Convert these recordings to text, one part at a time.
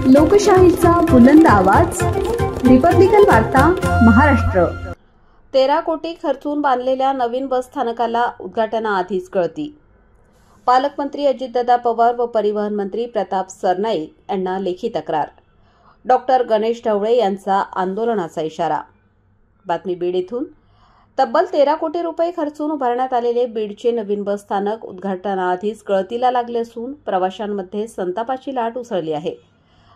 लोकशाहीचा बुलंद आवाज, रिपब्लिकन वार्ता महाराष्ट्र। 13 कोटी खर्चून बांधलेल्या नवीन बस स्थानकाला उद्घाटनाआधीच गळती। पालकमंत्री अजितदादा पवार व परिवहन मंत्री प्रताप सरनाईक यांना लेखी तक्रार। डॉक्टर गणेश ढवळे यांचा आंदोलनाचा इशारा। बातमी बीड येथून। तब्बल 13 कोटी रुपये खर्चून उभारण्यात आलेले बीडचे नवीन बस स्थानक उद्घाटनाआधीच गळतीला लागले असून प्रवाशांमध्ये संतापाची लाट उसळली आहे।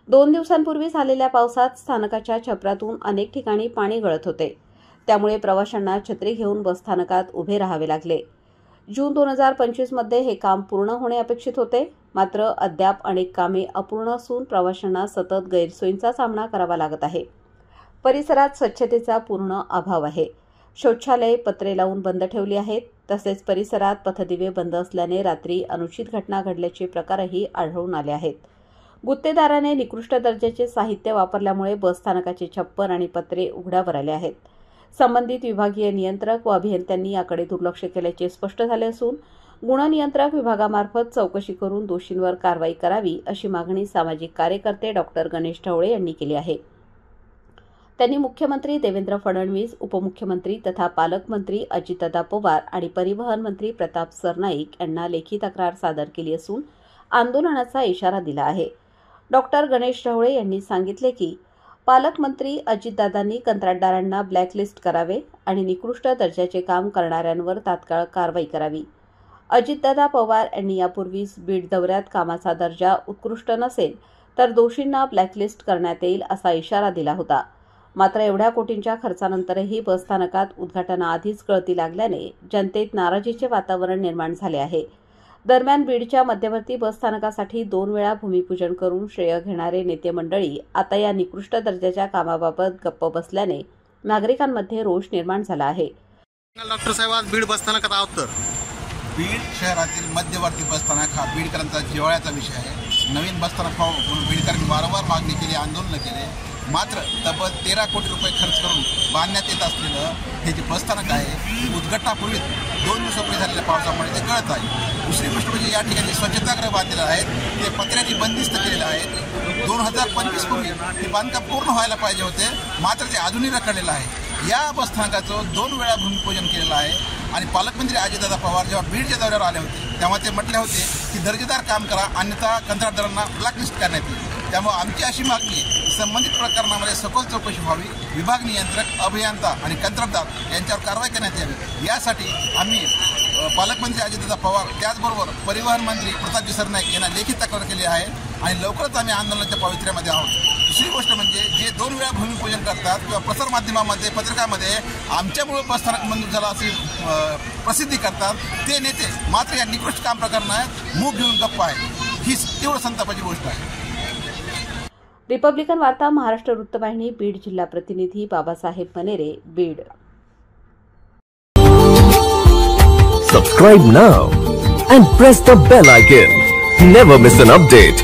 2 दिवसांपूर्वी झालेल्या पावसात स्थानकाच्या छपरातून अनेक ठिकाणी पाणी गळत होते। त्यामुळे प्रवाशांना छत्री घेऊन बसस्थानकात उभे राहावे लागले। जून 2025 मध्ये हे काम पूर्ण होणे अपेक्षित होते, मात्र अद्याप अनेक कामे अपूर्ण असून प्रवाशांना सतत गैरसोयींचा सामना करावा लागत आहे। परिसरात स्वच्छतेचा पूर्ण अभाव आहे। शौचालये पत्रे लावून बंद ठेवली आहेत। तसेच परिसरात पथदिवे बंद असल्याने रात्री अनुचित घटना घडल्याचे प्रकारही आढळून आले आहेत। गुत्तेदाराने निकृष्ट दर्जाचे साहित्य वापरल्यामुळे बसस्थानकाचे छप्पर आणि पत्रे उघड्यावर आले आहेत। संबंधित विभागीय नियंत्रक व अभियंत्यांनी याकडे दुर्लक्ष केल्याचे स्पष्ट झाले असून गुणनियंत्रक विभागामार्फत चौकशी करून दोषींवर कारवाई करावी अशी मागणी सामाजिक कार्यकर्ते डॉक्टर गणेश ढवळे यांनी केली आहे। त्यांनी मुख्यमंत्री देवेंद्र फडणवीस, उपमुख्यमंत्री तथा पालकमंत्री अजितदादा पवार आणि परिवहन मंत्री प्रताप सरनाईक यांना लेखी तक्रार सादर केली असून आंदोलनाचा इशारा दिला आहे। डॉक्टर गणेश ढवळे यांनी सांगितले की पालकमंत्री अजितदादांनी कंत्राटदारांना ब्लॅकलिस्ट करावे आणि निकृष्ट दर्जाचे काम करणाऱ्यांवर तात्काळ कारवाई करावी। अजितदादा पवार यांनी यापूर्वीच बीड दौऱ्यात कामाचा दर्जा उत्कृष्ट नसेल तर दोषींना ब्लॅकलिस्ट करण्यात येईल असा इशारा दिला होता। मात्र एवढ्या कोटींच्या खर्चानंतरही बसस्थानकात उद्घाटनाआधीच गळती लागल्याने जनतेत नाराजीचे वातावरण निर्माण झाले आहे। दरम्यान बीडच्या मध्यवर्ती बसस्थानकासाठी 2 वेळा भूमिपूजन करून श्रेय घेणारे नेते मंडळी आता या निकृष्ट दर्जाच्या कामाबाबत गप्प बसल्याने नागरिकांमध्ये रोष निर्माण झाला आहे। डॉक्टर साहेब, आज बीड बसस्थानकात आहोत तर बीड शहरातील मध्यवर्ती बसस्थानक हा बीडकरांचा जिव्हाळ्याचा विषय आहे। नवीन बसस्थानक म्हणून बीडकरांनी वारंवार मागणी केली, आंदोलन केले, मात्र तब्बल 13 कोटी रुपये खर्च करून बांधण्यात येत असलेलं हे जे बसस्थानक आहे उद्घाटनापूर्वी 2 दिवसापूर्वी झालेल्या पावसामुळे ते गळत आहे। दुसरी गोष्ट म्हणजे या ठिकाणी स्वच्छतागृह बांधलेलं आहेत, ते पत्र्यांनी बंदिस्त केलेलं आहे। 2025 पूर्वी हे बांधकाम पूर्ण व्हायला पाहिजे होते, मात्र ते अजूनही रखडलेलं आहे। या बसस्थानकाचं 2 वेळा भूमिपूजन केलेलं आहे आणि पालकमंत्री अजितदादा पवार जेव्हा बीडच्या दौऱ्यावर आले होते तेव्हा ते म्हटले होते की दर्जेदार काम करा, अन्यथा कंत्राटदारांना ब्लॅकलिस्ट करण्यात येईल। त्यामुळे आमची अशी मागणी आहे संबंधित प्रकरणामध्ये सखोल चौकशी व्हावी, विभाग नियंत्रक, अभियंता आणि कंत्राटदार यांच्यावर कारवाई करण्यात यावी। यासाठी आम्ही पालकमंत्री अजितदादा पवार त्याचबरोबर परिवहन मंत्री प्रताप सरनाईक यांना लेखी तक्रार केली आहे आणि लवकरच आम्ही आंदोलनाच्या पवित्र्यामध्ये आहोत। दुसरी गोष्ट म्हणजे जे 2 वेळा भूमिपूजन करतात किंवा प्रसारमाध्यमामध्ये पत्रकामध्ये आमच्यामुळे बसस्थानक मंजूर झाला अशी प्रसिद्धी करतात ते नेते मात्र या निकृष्ट काम प्रकरणात मूग घेऊन गप्प आहे। ही तीव्र संतापाची गोष्ट आहे। रिपब्लिकन वार्ता महाराष्ट्र वृत्तवाहिनी बीड जिल्हा प्रतिनिधी Babasaheb Manere, Beed. Subscribe now and press the bell icon. Never miss an update.